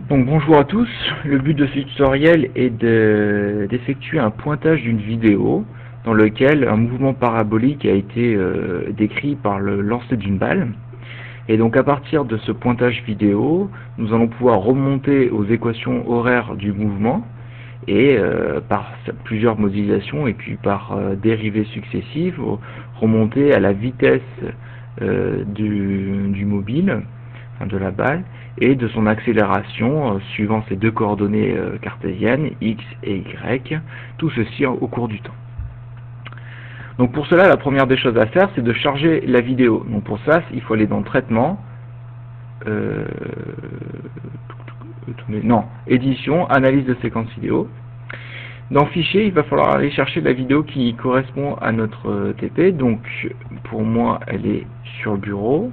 Donc bonjour à tous, le but de ce tutoriel est d'effectuer un pointage d'une vidéo dans lequel un mouvement parabolique a été décrit par le lancer d'une balle. Et donc à partir de ce pointage vidéo, nous allons pouvoir remonter aux équations horaires du mouvement et par plusieurs modélisations et puis par dérivées successives, remonter à la vitesse du mobile, de la balle, et de son accélération suivant ces deux coordonnées cartésiennes, x et y, tout ceci au cours du temps. Donc pour cela, la première des choses à faire, c'est de charger la vidéo. Donc pour ça, il faut aller dans Traitement, Édition, Analyse de séquence vidéo. Dans Fichier, il va falloir aller chercher la vidéo qui correspond à notre TP. Donc pour moi, elle est sur le bureau.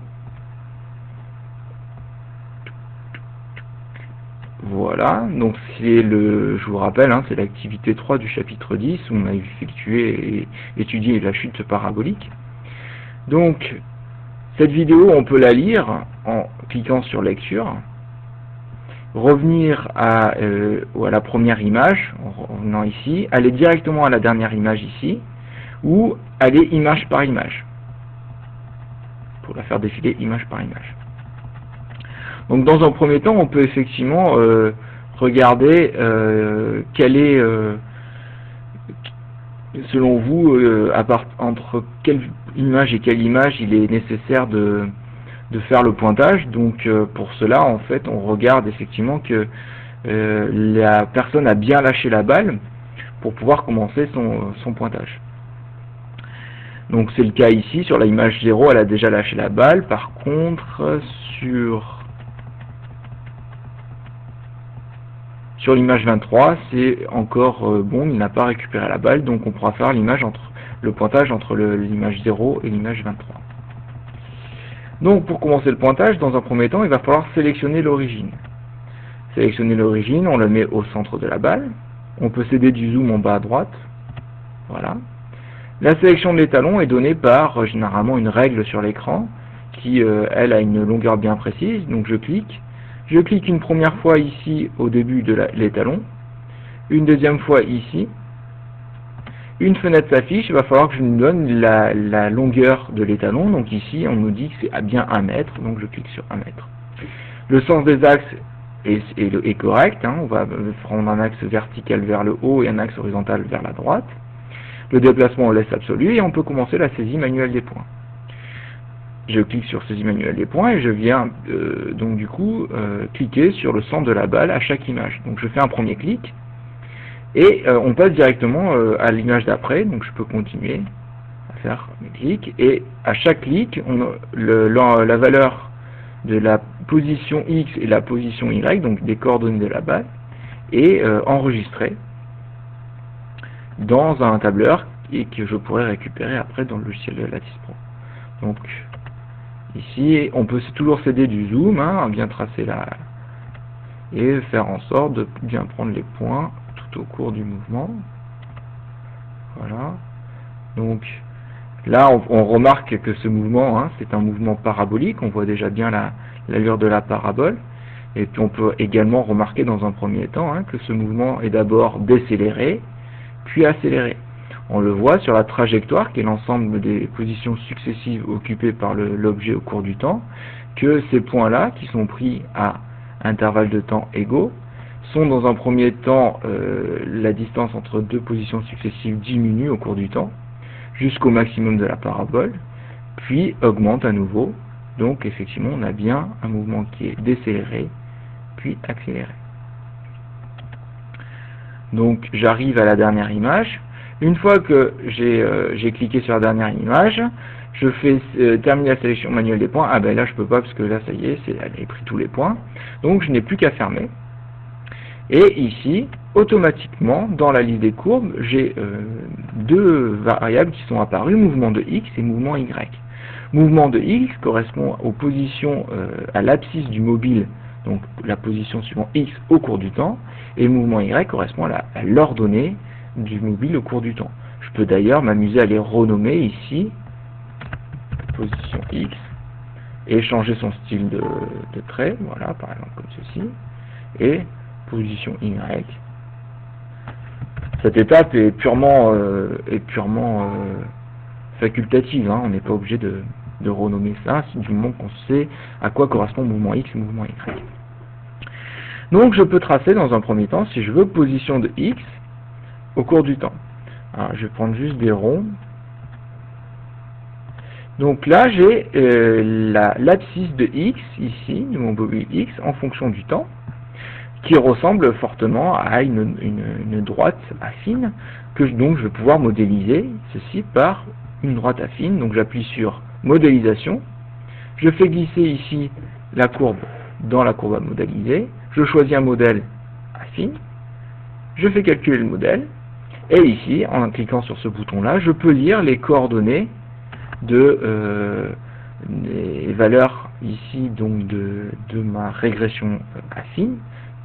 Voilà, donc je vous rappelle, c'est l'activité 3 du chapitre 10 où on a effectué et étudié la chute parabolique. Donc, cette vidéo, on peut la lire en cliquant sur Lecture, revenir à la première image, en revenant ici, aller directement à la dernière image ici, ou aller image par image, pour la faire défiler image par image. Donc dans un premier temps, on peut effectivement regarder quelle est, selon vous, entre quelle image et quelle image il est nécessaire de faire le pointage. Donc pour cela, en fait, on regarde effectivement que la personne a bien lâché la balle pour pouvoir commencer son pointage. Donc c'est le cas ici, sur la image 0, elle a déjà lâché la balle. Par contre, sur l'image 23, c'est encore bon, il n'a pas récupéré la balle, donc on pourra faire le pointage entre l'image 0 et l'image 23. Donc pour commencer le pointage, dans un premier temps, il va falloir sélectionner l'origine. Sélectionner l'origine, on le met au centre de la balle. On peut céder du zoom en bas à droite. Voilà. La sélection de l'étalon est donnée par généralement une règle sur l'écran qui, elle, a une longueur bien précise. Donc je clique. Je clique une première fois ici au début de l'étalon, une deuxième fois ici, une fenêtre s'affiche, il va falloir que je nous donne la longueur de l'étalon, donc ici on nous dit que c'est bien 1 mètre, donc je clique sur 1 mètre. Le sens des axes est correct, on va prendre un axe vertical vers le haut et un axe horizontal vers la droite. Le déplacement on laisse absolu et on peut commencer la saisie manuelle des points. Je clique sur saisie manuelle des points et je viens donc du coup cliquer sur le centre de la balle à chaque image. Donc je fais un premier clic et on passe directement à l'image d'après, donc je peux continuer à faire mes clics et à chaque clic, la valeur de la position X et la position Y, donc des coordonnées de la balle, est enregistrée dans un tableur et que je pourrais récupérer après dans le logiciel de Lattice Pro. Donc ici, on peut toujours céder du zoom, bien tracer et faire en sorte de bien prendre les points tout au cours du mouvement. Voilà. Donc là, on remarque que ce mouvement, c'est un mouvement parabolique. On voit déjà bien l'allure de la parabole. Et puis on peut également remarquer dans un premier temps que ce mouvement est d'abord décéléré, puis accéléré. On le voit sur la trajectoire, qui est l'ensemble des positions successives occupées par l'objet au cours du temps, que ces points-là, qui sont pris à intervalles de temps égaux, sont dans un premier temps, la distance entre deux positions successives diminue au cours du temps, jusqu'au maximum de la parabole, puis augmente à nouveau. Donc effectivement, on a bien un mouvement qui est décéléré, puis accéléré. Donc j'arrive à la dernière image. Une fois que j'ai cliqué sur la dernière image, je fais terminer la sélection manuelle des points. Ah ben là je peux pas parce que là ça y est, elle a pris tous les points. Donc je n'ai plus qu'à fermer. Et ici, automatiquement, dans la liste des courbes, j'ai deux variables qui sont apparues, mouvement de X et mouvement Y. Mouvement de X correspond aux positions à l'abscisse du mobile, donc la position suivant X au cours du temps, et mouvement Y correspond à l'ordonnée du mobile au cours du temps. Je peux d'ailleurs m'amuser à les renommer ici, position X, et changer son style de trait, voilà, par exemple comme ceci, et position Y. Cette étape est purement facultative, hein. On n'est pas obligé de renommer ça, du moment qu'on sait à quoi correspond le mouvement X et le mouvement Y. Donc je peux tracer dans un premier temps, si je veux, position de X au cours du temps. Alors, je vais prendre juste des ronds. Donc là, j'ai l'abscisse de X, ici, de mon mobile X, en fonction du temps, qui ressemble fortement à une droite affine, donc je vais pouvoir modéliser ceci par une droite affine. Donc j'appuie sur modélisation, je fais glisser ici la courbe dans la courbe à modéliser, je choisis un modèle affine, je fais calculer le modèle, et ici, en cliquant sur ce bouton-là, je peux lire les coordonnées des valeurs ici donc de ma régression affine,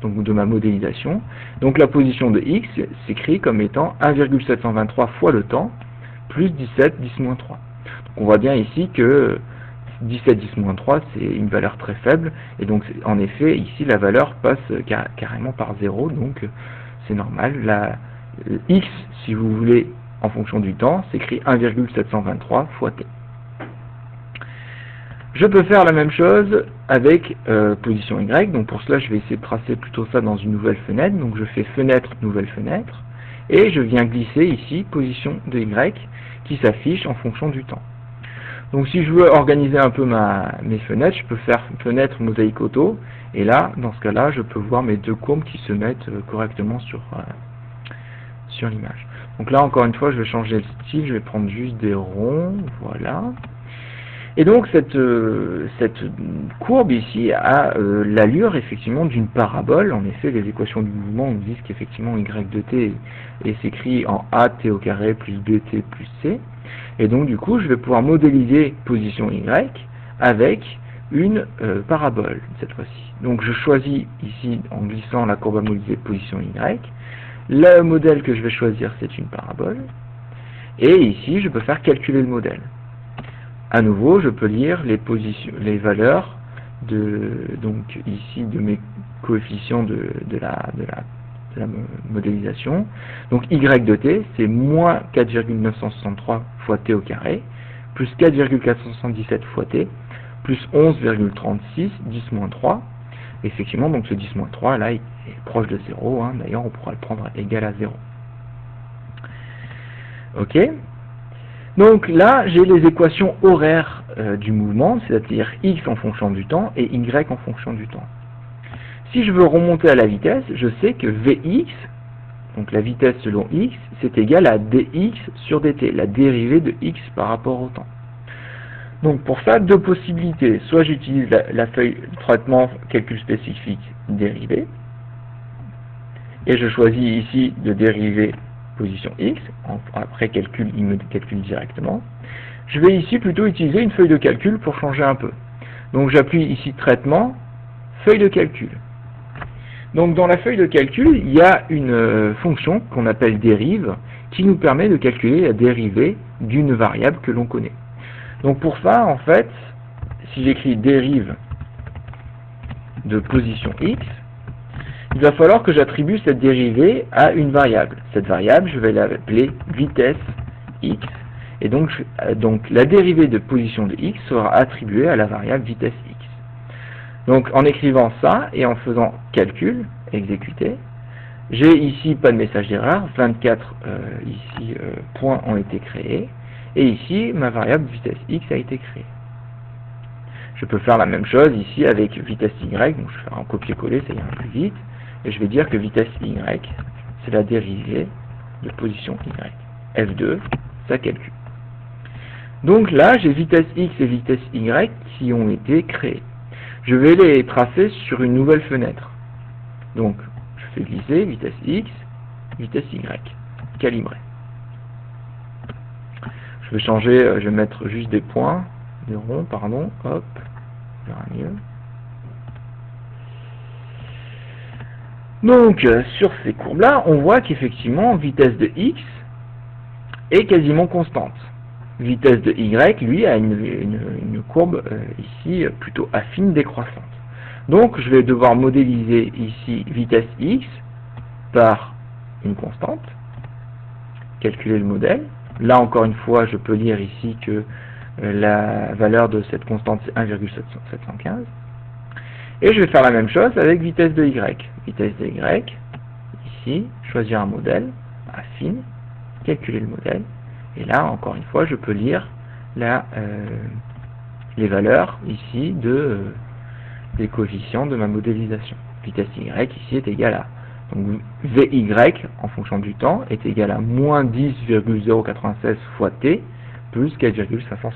donc de ma modélisation. Donc la position de X s'écrit comme étant 1,723 fois le temps plus 17 10-3. Donc on voit bien ici que 17 10-3 c'est une valeur très faible, et donc en effet ici la valeur passe carrément par 0, donc c'est normal. X, si vous voulez, en fonction du temps, s'écrit 1,723 fois t. Je peux faire la même chose avec position Y, donc pour cela je vais essayer de tracer plutôt ça dans une nouvelle fenêtre, donc je fais fenêtre, nouvelle fenêtre, et je viens glisser ici position de Y qui s'affiche en fonction du temps. Donc si je veux organiser un peu mes fenêtres, je peux faire fenêtre mosaïque auto, et là, dans ce cas-là, je peux voir mes deux courbes qui se mettent correctement sur l'image. Donc là, encore une fois, je vais changer le style, je vais prendre juste des ronds, voilà. Et donc cette courbe ici a l'allure effectivement d'une parabole. En effet, les équations du mouvement nous disent qu'effectivement y de t est s'écrit en a t au carré plus bt plus c. Et donc du coup, je vais pouvoir modéliser position y avec une parabole cette fois-ci. Donc je choisis ici, en glissant la courbe à modéliser position y, le modèle que je vais choisir, c'est une parabole, et ici je peux faire calculer le modèle. À nouveau, je peux lire les valeurs donc ici de mes coefficients de la modélisation. Donc y de t, c'est moins 4,963 fois t au carré, plus 4,477 fois t, plus 11,36, 10-3. Effectivement, donc ce 10-3, là, il est proche de 0. Hein. D'ailleurs, on pourra le prendre égal à 0. Ok. Donc là, j'ai les équations horaires du mouvement, c'est-à-dire x en fonction du temps et y en fonction du temps. Si je veux remonter à la vitesse, je sais que Vx, donc la vitesse selon x, c'est égal à dx sur dt, la dérivée de x par rapport au temps. Donc pour ça, deux possibilités. Soit j'utilise la feuille de traitement calcul spécifique dérivée, et je choisis ici de dériver position x, après calcul, il me calcule directement. Je vais ici plutôt utiliser une feuille de calcul pour changer un peu. Donc j'appuie ici traitement, feuille de calcul. Donc dans la feuille de calcul, il y a une fonction qu'on appelle dérive, qui nous permet de calculer la dérivée d'une variable que l'on connaît. Donc pour ça, en fait, si j'écris dérive de position x, il va falloir que j'attribue cette dérivée à une variable. Cette variable, je vais l'appeler vitesse x, et donc la dérivée de position de x sera attribuée à la variable vitesse x. Donc en écrivant ça et en faisant calcul, exécuter, j'ai ici pas de message d'erreur, 24 points ont été créés, et ici ma variable vitesse x a été créée. Je peux faire la même chose ici avec vitesse y, donc je vais faire un copier-coller, ça ira plus vite, et je vais dire que vitesse y, c'est la dérivée de position y. F2, ça calcule. Donc là, j'ai vitesse x et vitesse y qui ont été créées. Je vais les tracer sur une nouvelle fenêtre. Donc, je fais glisser vitesse x, vitesse y, calibré. Je vais changer, je vais mettre juste des points, des ronds, pardon, hop, ça ira mieux. Donc, sur ces courbes-là, on voit qu'effectivement, vitesse de x est quasiment constante. Vitesse de y, lui, a une courbe ici plutôt affine décroissante. Donc je vais devoir modéliser ici vitesse x par une constante, calculer le modèle. Là encore une fois, je peux lire ici que la valeur de cette constante c'est 1,715. Et je vais faire la même chose avec vitesse de y. Vitesse de y, ici, choisir un modèle, affine, calculer le modèle. Et là, encore une fois, je peux lire les valeurs ici des coefficients de ma modélisation. Vitesse y ici est égale à, donc Vy en fonction du temps est égal à moins 10,096 fois t plus 4,576.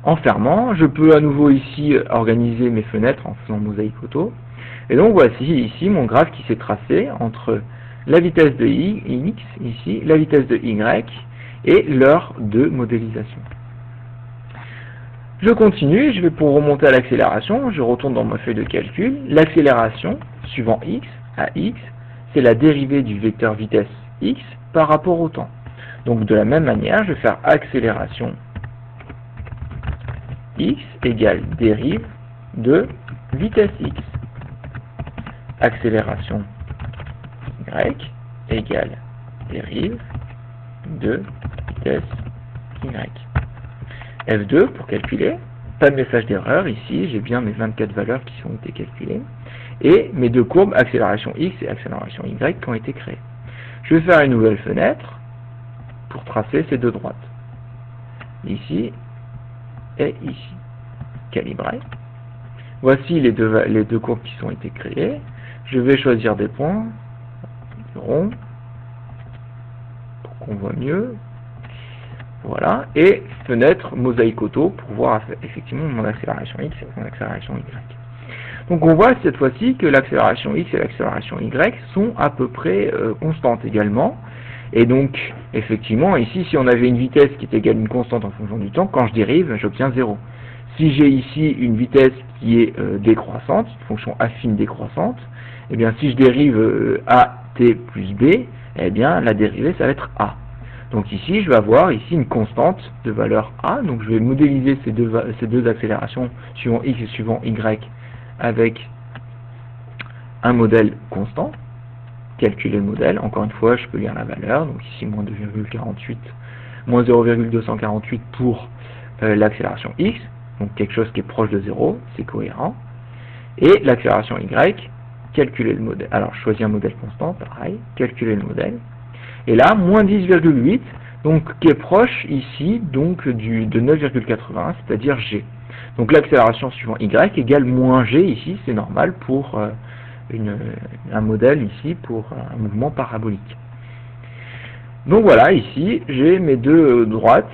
En fermant, je peux à nouveau ici organiser mes fenêtres en faisant mosaïque auto. Et donc voici ici mon graphe qui s'est tracé entre la vitesse de x, ici, la vitesse de y et l'heure de modélisation. Je continue, je vais pour remonter à l'accélération, je retourne dans ma feuille de calcul. L'accélération, suivant x, à x, c'est la dérivée du vecteur vitesse x par rapport au temps. Donc de la même manière, je vais faire accélération x égale dérive de vitesse x. Accélération y égale dérive de vitesse y. F2 pour calculer, pas de message d'erreur, ici j'ai bien mes 24 valeurs qui ont été calculées, et mes deux courbes, accélération x et accélération y, qui ont été créées. Je vais faire une nouvelle fenêtre pour tracer ces deux droites, ici et ici, calibré. Voici les deux courbes qui ont été créées. Je vais choisir des points, des ronds, pour qu'on voit mieux. Voilà, et fenêtre mosaïque auto pour voir effectivement mon accélération x et mon accélération y. Donc on voit cette fois-ci que l'accélération x et l'accélération y sont à peu près constantes également. Et donc effectivement ici si on avait une vitesse qui est égale à une constante en fonction du temps, quand je dérive j'obtiens 0. Si j'ai ici une vitesse qui est décroissante, une fonction affine décroissante, et bien si je dérive a t plus b, eh bien la dérivée ça va être a. Donc ici, je vais avoir ici une constante de valeur A. Donc je vais modéliser ces deux accélérations suivant x et suivant y avec un modèle constant. Calculer le modèle. Encore une fois, je peux lire la valeur. Donc ici, moins 2,48, moins 0,248 pour l'accélération x. Donc quelque chose qui est proche de 0. C'est cohérent. Et l'accélération y, calculer le modèle. Alors, je choisis un modèle constant, pareil. Calculer le modèle. Et là, moins 10,8, donc qui est proche ici donc de 9,81, c'est-à-dire g. Donc l'accélération suivant y égale moins g ici, c'est normal pour un modèle ici, pour un mouvement parabolique. Donc voilà, ici, j'ai mes deux droites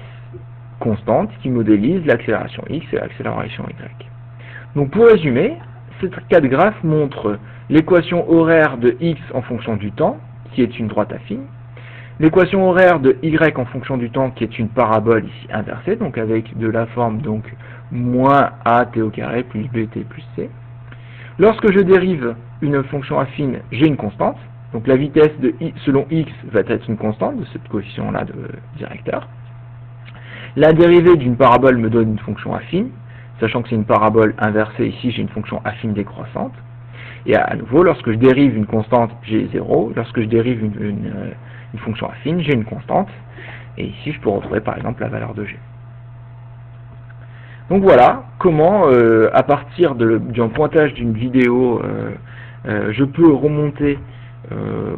constantes qui modélisent l'accélération x et l'accélération y. Donc pour résumer, ces quatre graphes montrent l'équation horaire de x en fonction du temps, qui est une droite affine, l'équation horaire de y en fonction du temps qui est une parabole ici inversée, donc avec de la forme donc moins a t au carré plus bt plus c. Lorsque je dérive une fonction affine, j'ai une constante, donc la vitesse de i selon x va être une constante de cette coefficient-là de directeur. La dérivée d'une parabole me donne une fonction affine, sachant que c'est une parabole inversée, ici j'ai une fonction affine décroissante. Et à nouveau, lorsque je dérive une constante, j'ai 0. Lorsque je dérive une fonction affine, j'ai une constante. Et ici, je peux retrouver par exemple la valeur de g. Donc voilà comment, à partir d'un pointage d'une vidéo, je peux remonter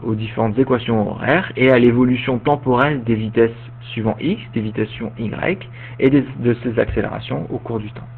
aux différentes équations horaires et à l'évolution temporelle des vitesses suivant x, des vitesses suivant y et de ces accélérations au cours du temps.